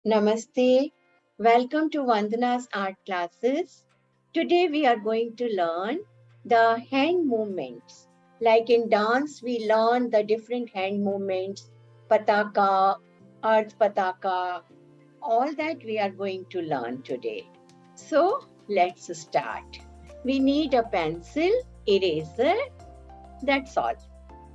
Namaste. Welcome to Vandana's art classes. Today we are going to learn the hand movements. Like in dance, we learn the different hand movements, Pataka, Arduptaka, all that we are going to learn today. So let's start. We need a pencil, eraser, that's all.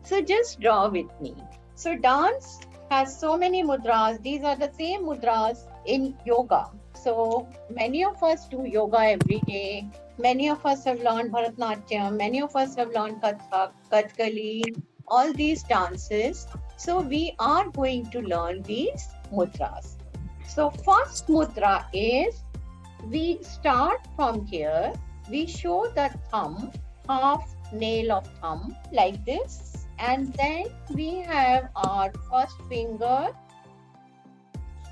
So just draw with me. So dance has so many mudras. These are the same mudras in yoga. So many of us do yoga every day. Many of us have learned Bharatanatyam. Many of us have learned Kathak, Kathakali, all these dances. So we are going to learn these mudras. So first mudra is, we start from here. We show the thumb, half nail of thumb like this, and then we have our first finger.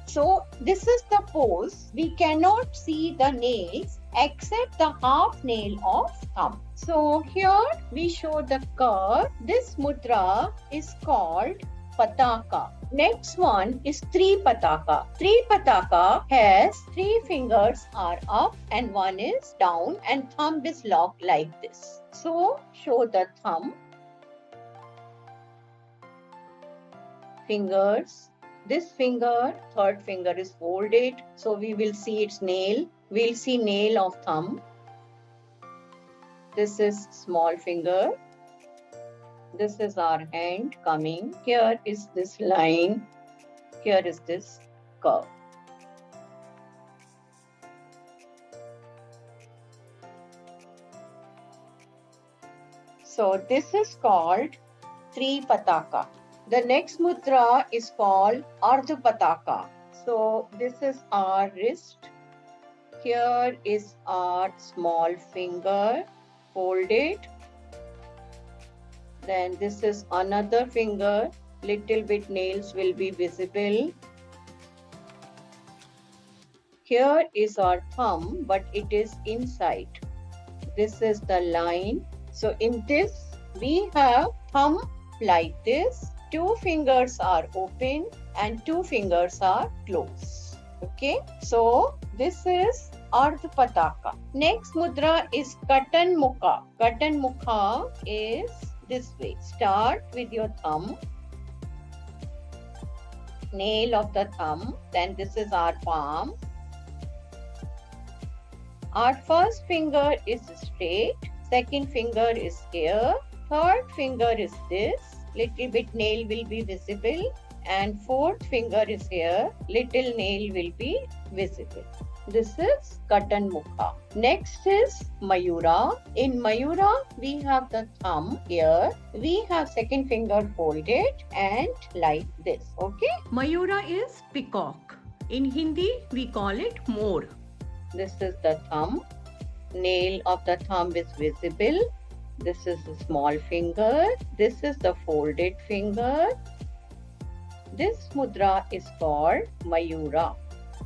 So this is the pose. We cannot see the nails except the half nail of thumb. So here we show the curve. This mudra is called Pataka. Next one is Pataka. Pataka has 3 fingers are up and 1 is down and thumb is locked like this. So show the thumb, fingers. This finger, third finger is folded. So we will see its nail. We'll see nail of thumb. This is small finger. This is our hand coming. Here is this line. Here is this curve. So this is called Pataka. The next mudra is called Arduptaka. So this is our wrist. Here is our small finger folded. Then this is another finger. Little bit nails will be visible. Here is our thumb, but it is inside. This is the line. So in this, we have thumb like this. 2 fingers are open and 2 fingers are closed. Okay. So this is Arduptaka. Next mudra is Katan Mukha. Katan Mukha is this way. Start with your thumb, nail of the thumb. Then this is our palm. Our first finger is straight. Second finger is here. Third finger is this. Little bit nail will be visible. And fourth finger is here. Little nail will be visible. This is Katan Mukha. Next is Mayura. In Mayura, we have the thumb here. We have second finger folded and like this. Okay. Mayura is peacock. In Hindi, we call it more. This is the thumb. Nail of the thumb is visible. This is the small finger. This is the folded finger. This mudra is called Mayura.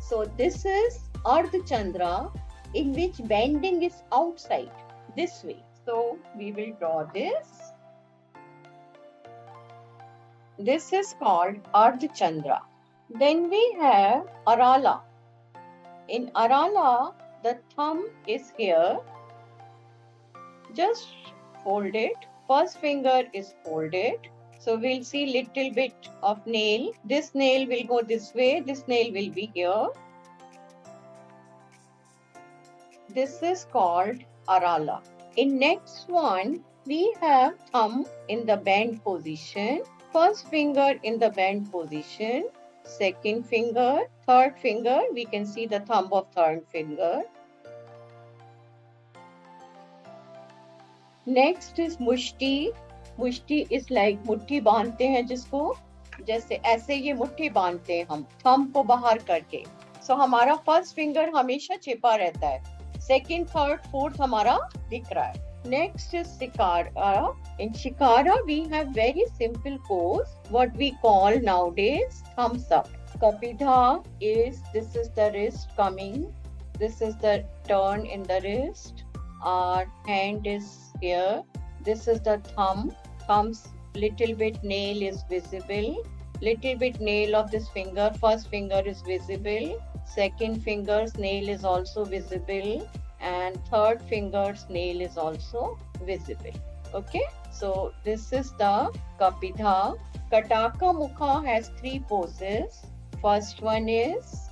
So this is Ardha Chandra, in which bending is outside, this way. So we will draw this. This is called Ardha Chandra. Then we have Arala. In Arala, the thumb is here. Just fold it. First finger is folded. So we'll see little bit of nail. This nail will go this way. This nail will be here. This is called Arala. In next one, we have thumb in the bend position. First finger in the bend position. Second finger, third finger. We can see the thumb of third finger. Next is मुष्टि. मुष्टि is like मुट्ठी बांधते हैं जिसको, जैसे ऐसे ये मुट्ठी बांधते हैं हम थंब को बाहर करके. So हमारा फर्स्ट फिंगर हमेशा छिपा रहता है. सेकंड, थर्ड, फोर्थ हमारा दिख रहा है. Next is Shikara. In Shikara, we have very simple pose, what we call nowadays thumbs up. Kapidha is, this is the wrist coming. This is the turn in the wrist. Our hand is here. This is the thumb. Thumb's little bit nail is visible. little bit nail of this finger. First finger is visible. Second finger's nail is also visible. And third finger's nail is also visible. Okay. So this is the Kapidha. Kataka Mukha has 3 poses. First one is,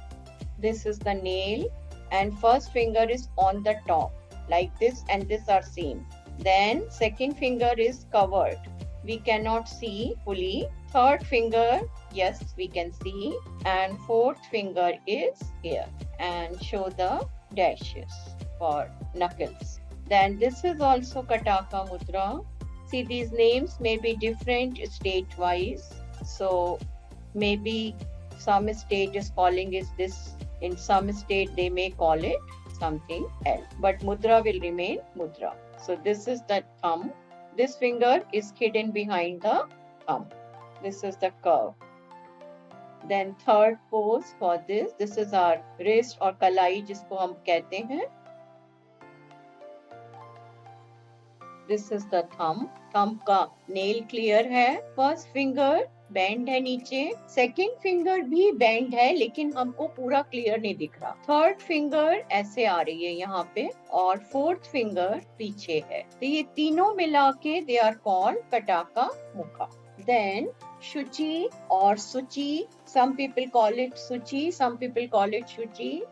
this is the nail, and first finger is on the top like this, and this are seen. Then second finger is covered. We cannot see fully. Third finger, yes, we can see. And fourth finger is here. And show the dashes for knuckles. Then this is also Kataka Mudra. See, these names may be different state-wise. So maybe some state is calling is this. In some state, they may call it something else. But mudra will remain mudra. So this is the thumb. This finger is hidden behind the thumb. This is the curve. Then third pose for this. This is our wrist or kalai, जिसको हम कहते हैं. This is the thumb. Thumb का nail clear है. First finger band है नीचे. Second finger भी band है, लेकिन हमको पूरा क्लियर नहीं दिख रहा. थर्ड फिंगर ऐसे आ रही है यहाँ पे, और फोर्थ फिंगर पीछे है. तो ये तीनों मिला के दे आर कॉल्ड कटाका मुखा. देन शुचि और सुचि. सम पीपल कॉल इट सुचि, सम पीपल कॉल इट शुचि.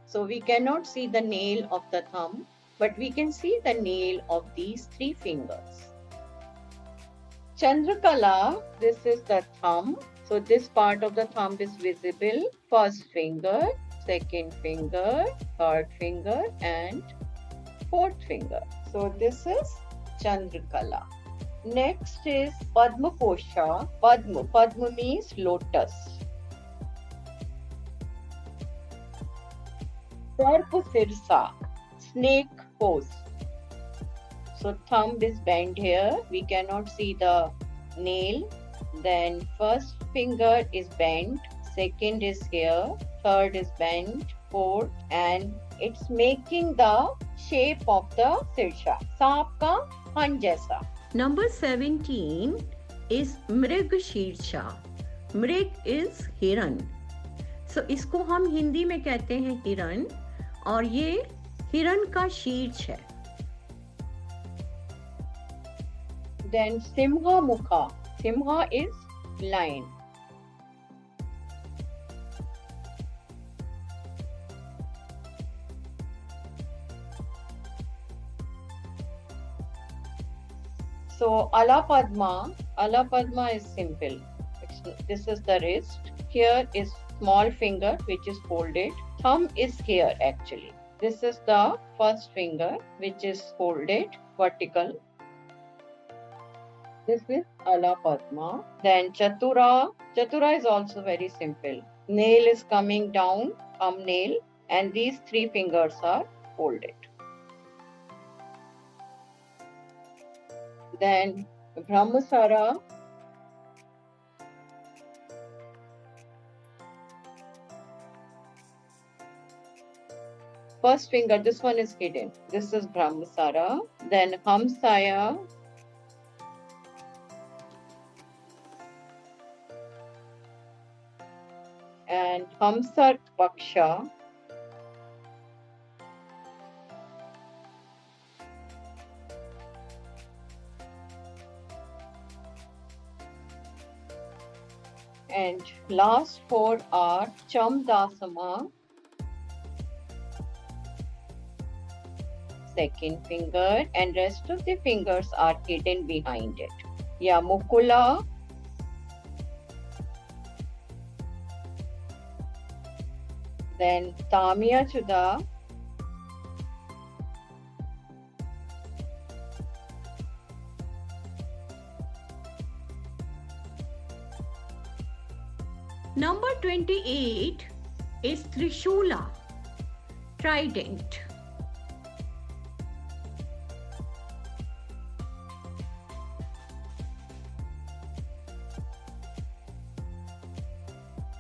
So we cannot see the nail of the thumb, but we can see the nail of these 3 fingers. Chandrakala, this is the thumb. So this part of the thumb is visible. First finger, second finger, third finger, and fourth finger. So this is Chandrakala. Next is Padma Kosha. Padma means lotus. Sarpa Sirsa, snake pose. So thumb is bent here. We cannot see the nail. Then first finger is bent. Second is here. Third is bent. Fourth, and it's making the shape of the sirsha. सांप का हन जैसा. Number 17 is Mrig Shirsha. Mrig is हिरन. So इसको हम हिंदी में कहते हैं हिरन, और ये हिरन का शीर्ष है. Then Simha Mukha. Simha is lion. So Ala Padma is simple. This is the wrist. Here is small finger which is folded. Thumb is here actually. This is the first finger which is folded vertical. This is Ala Padma. Then Chatura. Chatura is also very simple. Nail is coming down, thumb nail, and these 3 fingers are folded. Then Brahmasara. First finger, this one is hidden. This is Brahmasara. Then Hamsaya. And Hamsar Paksha. And last 4 are Chamdasama. Second finger, and rest of the fingers are hidden behind it. Yeah, Mukula. Then Tamya Chuda. Number 28 is Trishula, trident.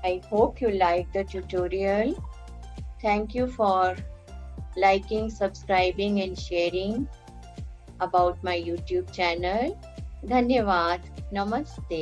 I hope you liked the tutorial. Thank you for liking, subscribing, and sharing about my YouTube channel. धन्यवाद, नमस्ते।